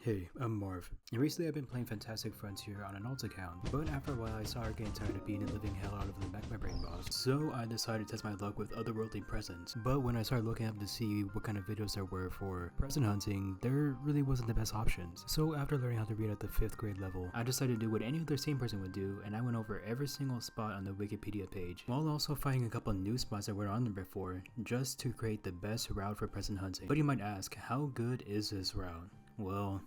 Hey, I'm Marv, and recently I've been playing Fantastic Frontier on an alt account, but after a while I saw her getting tired of being the living hell out of the MAGMA brain boss, so I decided to test my luck with otherworldly presents. But when I started looking up to see what kind of videos there were for present hunting, there really wasn't the best options. So after learning how to read at the 5th grade level, I decided to do what any other sane person would do, and I went over every single spot on the Wikipedia page, while also finding a couple new spots that weren't on there before, just to create the best route for present hunting. But you might ask, how good is this route? Well,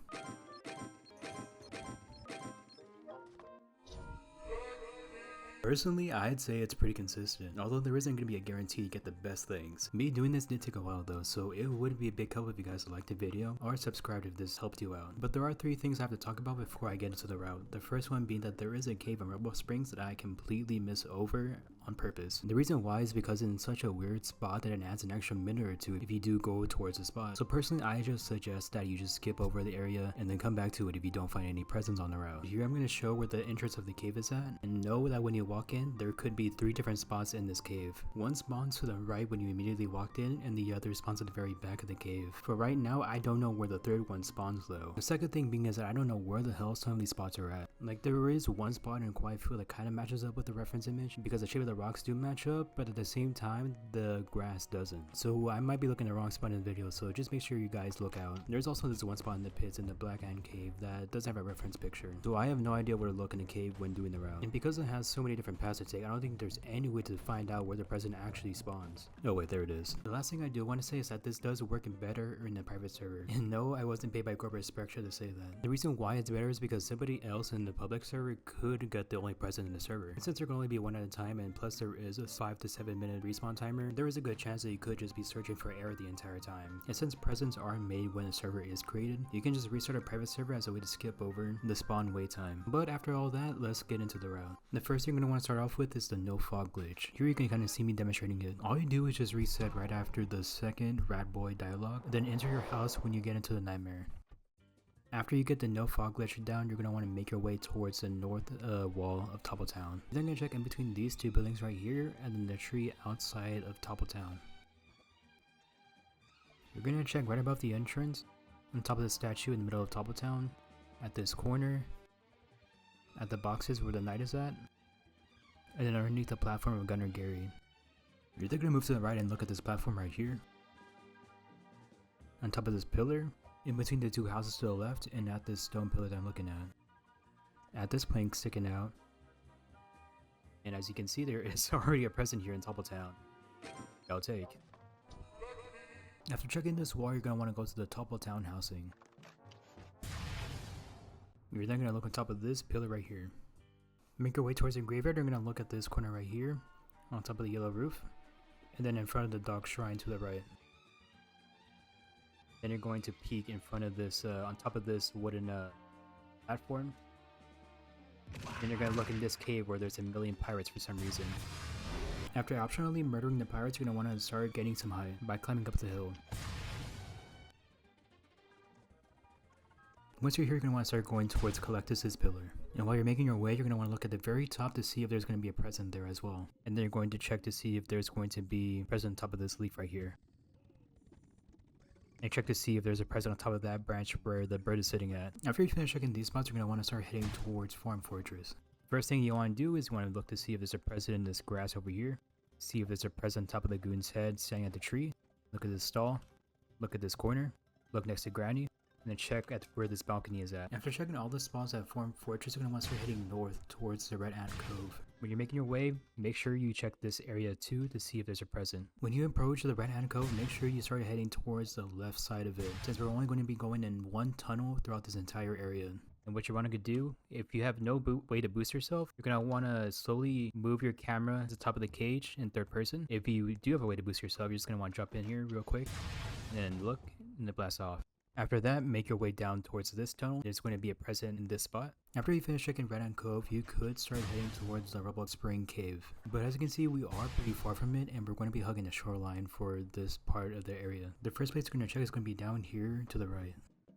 personally, I'd say it's pretty consistent, although there isn't going to be a guarantee to get the best things. Me doing this did take a while though, so it would be a big help if you guys liked the video or subscribed if this helped you out. But there are 3 things I have to talk about before I get into the route. The first one being that there is a cave in Rubble Springs that I completely missed over on purpose. The reason why is because it's in such a weird spot that it adds an extra minute or two if you do go towards the spot. So personally, I just suggest that you just skip over the area and then come back to it if you don't find any presents on the route. Here I'm going to show where the entrance of the cave is at, and know that when you walk in, there could be 3 different spots in this cave. One spawns to the right when you immediately walked in, and the other spawns at the very back of the cave. For right now, I don't know where the 3rd one spawns though. The second thing being is that I don't know where the hell some of these spots are at. Like, there is one spot in quite a few that kind of matches up with the reference image because the shape of the rocks do match up, but at the same time the grass doesn't. So I might be looking at the wrong spot in the video, so just make sure you guys look out. There's also this one spot in the pits in the Black Ant cave that does have a reference picture, so I have no idea where to look in the cave when doing the route. And because it has so many different paths to take, I don't think there's any way to find out where the present actually spawns. Oh wait, there it is. The last thing I do want to say is that this does work better in the private server. And no, I wasn't paid by corporate Spectra to say that. The reason why it's better is because somebody else in the public server could get the only present in the server. And since there can only be one at a time, and plus there is a 5 to 7 minute respawn timer, there is a good chance that you could just be searching for error the entire time. And since presents are made when a server is created, you can just restart a private server as a way to skip over the spawn wait time. But after all that, let's get into the route. The first thing you're going to want to start off with is the no fog glitch. Here you can kind of see me demonstrating it. All you do is just reset right after the second rat boy dialogue, then enter your house when you get into the nightmare. After you get the no fog glitch down, you're going to want to make your way towards the north wall of TOPPLE Town. You're then going to check in between these 2 buildings right here and then the tree outside of TOPPLE Town. You're going to check right above the entrance, on top of the statue in the middle of TOPPLE Town, at this corner, at the boxes where the knight is at, and then underneath the platform of Gunner Gary. You're then going to move to the right and look at this platform right here, on top of this pillar, in between the 2 houses to the left, and at this stone pillar that I'm looking at this plank sticking out. And as you can see, there is already a present here in TOPPLE Town. I'll take. After checking this wall, you're going to want to go to the TOPPLE Town housing. You're then going to look on top of this pillar right here. Make your way towards the graveyard. You're going to look at this corner right here, on top of the yellow roof, and then in front of the dog shrine to the right. Then you're going to peek in front of this, on top of this wooden platform. Then you're going to look in this cave where there's a million pirates for some reason. After optionally murdering the pirates, you're going to want to start getting some height by climbing up the hill. Once you're here, you're going to want to start going towards Collectus's pillar. And while you're making your way, you're going to want to look at the very top to see if there's going to be a present there as well. And then you're going to check to see if there's going to be a present on top of this leaf right here. And check to see if there's a present on top of that branch where the bird is sitting at. After you finish checking these spots, you're going to want to start heading towards Farm Fortress. First thing you want to do is you want to look to see if there's a present in this grass over here. See if there's a present on top of the goon's head standing at the tree. Look at this stall. Look at this corner. Look next to Granny. And then check at where this balcony is at. After checking all the spots at Farm Fortress, you're going to want to start heading north towards the Red Ant Cove. When you're making your way, make sure you check this area too to see if there's a present. When you approach the Red Ant Cove, make sure you start heading towards the left side of it, since we're only going to be going in one tunnel throughout this entire area. And what you want to do, if you have no way to boost yourself, you're going to want to slowly move your camera to the top of the cage in 3rd person. If you do have a way to boost yourself, you're just going to want to jump in here real quick and then look, and it blasts off. After that, make your way down towards this tunnel. There's going to be a present in this spot. After you finish checking Red Ant Cove, you could start heading towards the Rubble Spring Cave. But as you can see, we are pretty far from it, and we're going to be hugging the shoreline for this part of the area. The first place you're going to check is going to be down here to the right.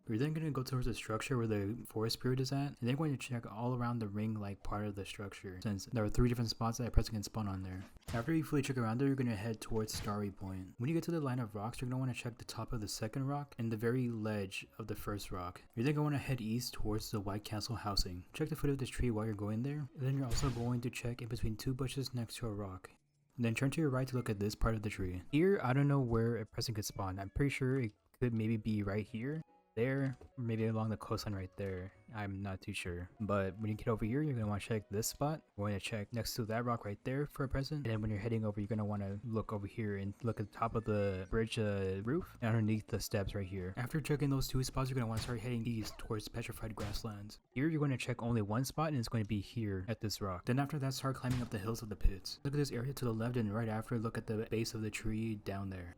We're then going to go towards the structure where the forest spirit is at, and then we're going to check all around the ring like part of the structure, since there are 3 different spots that a person can spawn on there. After you fully check around there, you're going to head towards Starry Point. When you get to the line of rocks, you're going to want to check the top of the second rock and the very ledge of the first rock. You're then going to head east towards the White Castle housing. Check the foot of this tree while you're going there, and then you're also going to check in between 2 bushes next to a rock. Then turn to your right to look at this part of the tree. Here, I don't know where a person could spawn. I'm pretty sure it could maybe be right here, there, or maybe along the coastline right there. I'm not too sure. But when you get over here, you're going to want to check this spot. We're going to check next to that rock right there for a present. And then when you're heading over, you're going to want to look over here and look at the top of the bridge roof and underneath the steps right here. After checking those 2 spots, you're going to want to start heading east towards petrified grasslands. Here, you're going to check only 1 spot, and it's going to be here at this rock. Then after that, start climbing up the hills of the pits. Look at this area to the left, and right after, look at the base of the tree down there.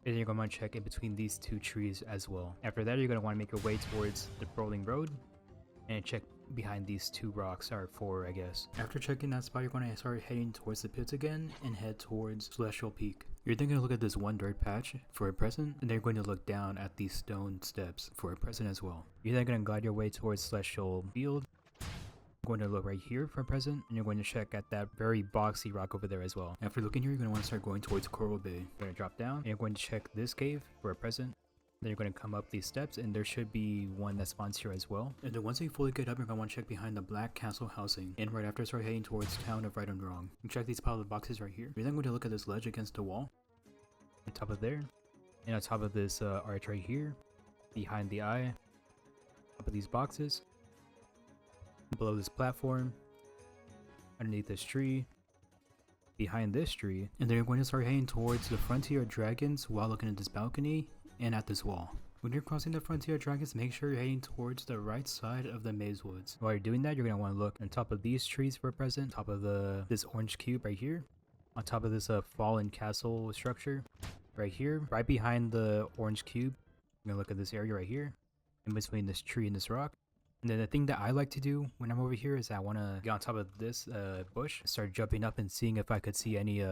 And then you're going to want to check in between these 2 trees as well. After that, you're going to want to make your way towards the rolling road and check behind these 2 rocks, or 4 I guess. After checking that spot, you're going to start heading towards the pits again and head towards Celestial Peak. You're then going to look at this 1 dirt patch for a present, and then you're going to look down at these stone steps for a present as well. You're then going to glide your way towards Celestial Field. Going to look right here for a present, and you're going to check at that very boxy rock over there as well. After looking here, you're going to want to start going towards Coral Bay. You're going to drop down, and you're going to check this cave for a present. Then you're going to come up these steps, and there should be one that spawns here as well. And then once you fully get up, you're going to want to check behind the Black Castle housing, and right after, start heading towards Town of Right and Wrong. You check these pile of boxes right here. You're then going to look at this ledge against the wall, on top of there, and on top of this arch right here, behind the eye, top of these boxes, below this platform, underneath this tree, behind this tree, and then you're going to start heading towards the Frontier Dragons while looking at this balcony and at this wall. When you're crossing the Frontier Dragons, make sure you're heading towards the right side of the Maze Woods. While you're doing that, you're going to want to look on top of these trees for a present, top of this orange cube right here, on top of this fallen castle structure right here, right behind the orange cube. You're going to look at this area right here, in between this tree and this rock. And then the thing that I like to do when I'm over here is I want to get on top of this bush, start jumping up and seeing if I could see any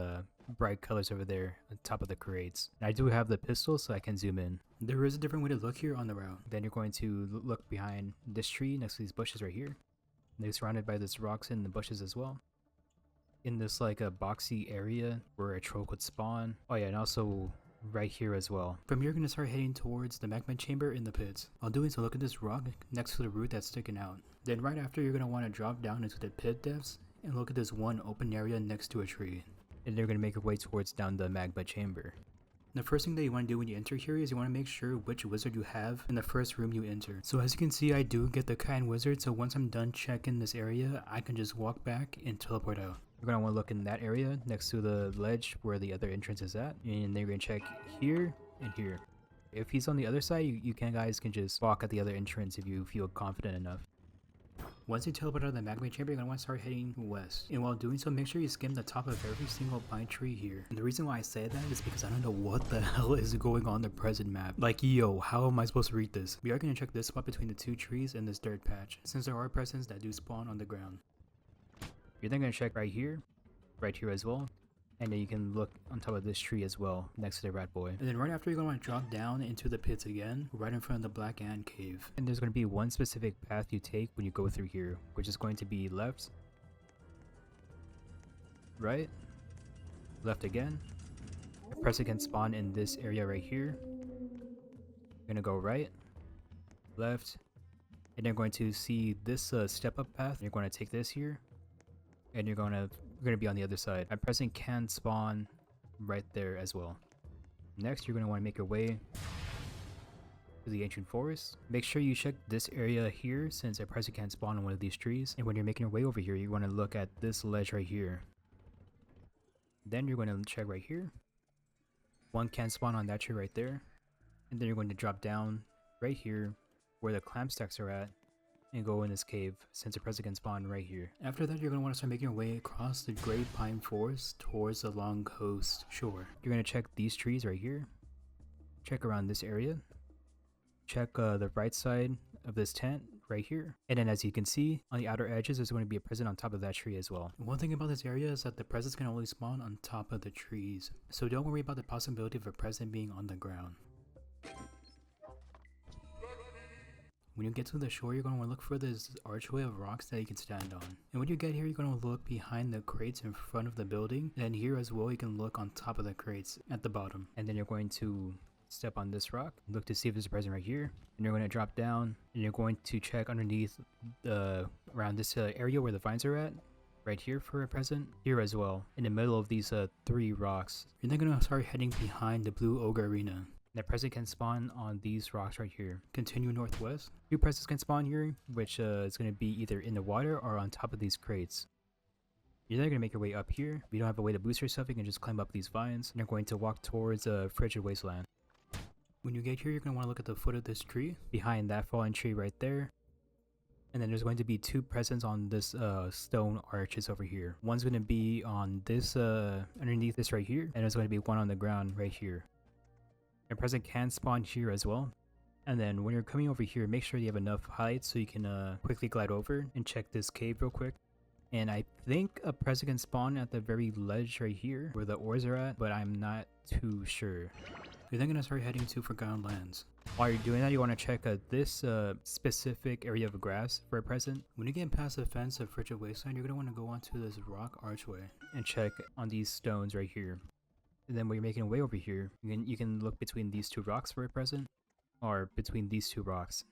bright colors over there on top of the crates. And I do have the pistol, so I can zoom in. There is a different way to look here on the route. Then you're going to look behind this tree next to these bushes right here. They're surrounded by this rocks and the bushes as well. In this like a boxy area where a troll could spawn. Oh yeah, and also right here as well. From here, you're going to start heading towards the magma chamber in the pits. While doing so, look at this rock next to the root that's sticking out. Then right after, you're going to want to drop down into the pit depths and look at this 1 open area next to a tree. And you're going to make your way towards down the magma chamber. The first thing that you want to do when you enter here is you want to make sure which wizard you have in the first room you enter. So as you can see, I do get the kind wizard, so once I'm done checking this area, I can just walk back and teleport out. You're going to want to look in that area next to the ledge where the other entrance is at, and then you're going to check here and here. If he's on the other side, you guys can just walk at the other entrance if you feel confident enough. Once you teleport out of the magma chamber, you're going to want to start heading west. And while doing so, make sure you skim the top of every single pine tree here. And the reason why I say that is because I don't know what the hell is going on the present map. Like, yo, how am I supposed to read this? We are going to check this spot between the 2 trees and this dirt patch, since there are presents that do spawn on the ground. You're then going to check right here as well. And then you can look on top of this tree as well, next to the rat boy. And then right after, you're going to want to drop down into the pits again, right in front of the Black Ant Cave. And there's going to be one specific path you take when you go through here, which is going to be left, right, left again. A person can spawn in this area right here. You're going to go right, left, and you're going to see this step-up path. You're going to take this here, and you're going to be on the other side. A person can spawn right there as well. Next, you're going to want to make your way to the ancient forest. Make sure you check this area here, since a person can spawn on one of these trees. And when you're making your way over here, you want to look at this ledge right here. Then you're going to check right here. One can spawn on that tree right there. And then you're going to drop down right here where the clam stacks are at, and go in this cave, since a person can spawn right here. After that, you're going to want to start making your way across the great pine forest towards the long coast shore. You're going to check these trees right here, check around this area, check the right side of this tent right here, and then as you can see on the outer edges, there's going to be a present on top of that tree as well. And one thing about this area is that the presents can only spawn on top of the trees, so don't worry about the possibility of a present being on the ground. When you get to the shore, you're going to want to look for this archway of rocks that you can stand on. And when you get here, you're going to look behind the crates in front of the building. And here as well, you can look on top of the crates at the bottom. And then you're going to step on this rock, look to see if there's a present right here. And you're going to drop down and you're going to check underneath around this area where the vines are at. Right here for a present. Here as well, in the middle of these 3 rocks. You're then going to start heading behind the blue ogre arena. That present can spawn on these rocks right here. Continue northwest. 2 presents can spawn here, which is going to be either in the water or on top of these crates. You're then going to make your way up here. If you don't have a way to boost yourself, you can just climb up these vines. And you're going to walk towards a frigid wasteland. When you get here, you're going to want to look at the foot of this tree. Behind that fallen tree right there. And then there's going to be 2 presents on this stone arches over here. One's going to be on this, underneath this right here. And there's going to be one on the ground right here. A present can spawn here as well. And then when you're coming over here, make sure you have enough height so you can quickly glide over and check this cave real quick. And I think a present can spawn at the very ledge right here where the ores are at, but I'm not too sure. You're then going to start heading to Forgotten Lands. While you're doing that, you want to check this specific area of grass for a present. When you get past the fence of Frigid Wasteland, you're going to want to go onto this rock archway and check on these stones right here. And then when you're making your way over here, you can look between these 2 rocks for a present, or between these 2 rocks.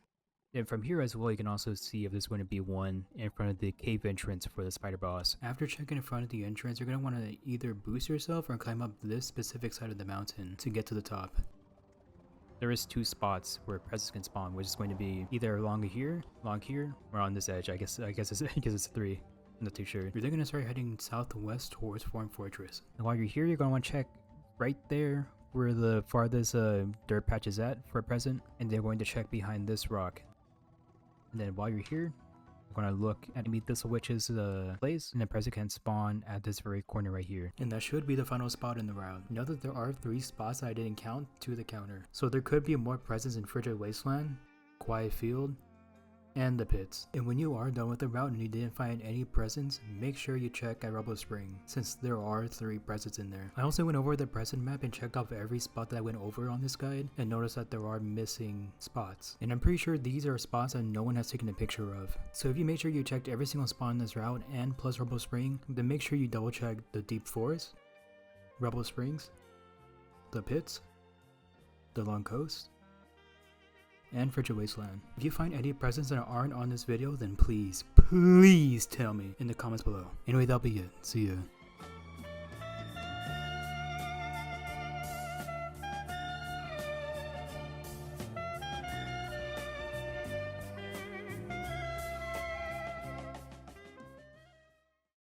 And from here as well, you can also see if there's going to be one in front of the cave entrance for the spider boss. After checking in front of the entrance, you're going to want to either boost yourself or climb up this specific side of the mountain to get to the top. There is 2 spots where presents can spawn, which is going to be either along here, or on this edge. I guess it's 3. I'm not too sure. You're then going to start heading southwest towards Form Fortress. And while you're here, you're going to want to check right there where the farthest dirt patch is at for a present, and they're going to check behind this rock. And then while you're here, you're going to look at Meet Thistle Witch's place, and the present can spawn at this very corner right here. And that should be the final spot in the round. Know that there are 3 spots that I didn't count to the counter, so there could be more presents in Frigid Wasteland, Quiet Field, and the pits. And when you are done with the route and you didn't find any presents, make sure you check at Rubble Spring, since there are 3 presents in there. I also went over the present map and checked off every spot that I went over on this guide, and noticed that there are missing spots. And I'm pretty sure these are spots that no one has taken a picture of. So if you make sure you checked every single spot in this route and plus Rubble Spring, then make sure you double check the Deep Forest, Rubble Springs, the pits, the Long Coast, and Frigid Wasteland. If you find any presents that aren't on this video, then please tell me in the comments below. Anyway, that'll be it. See ya.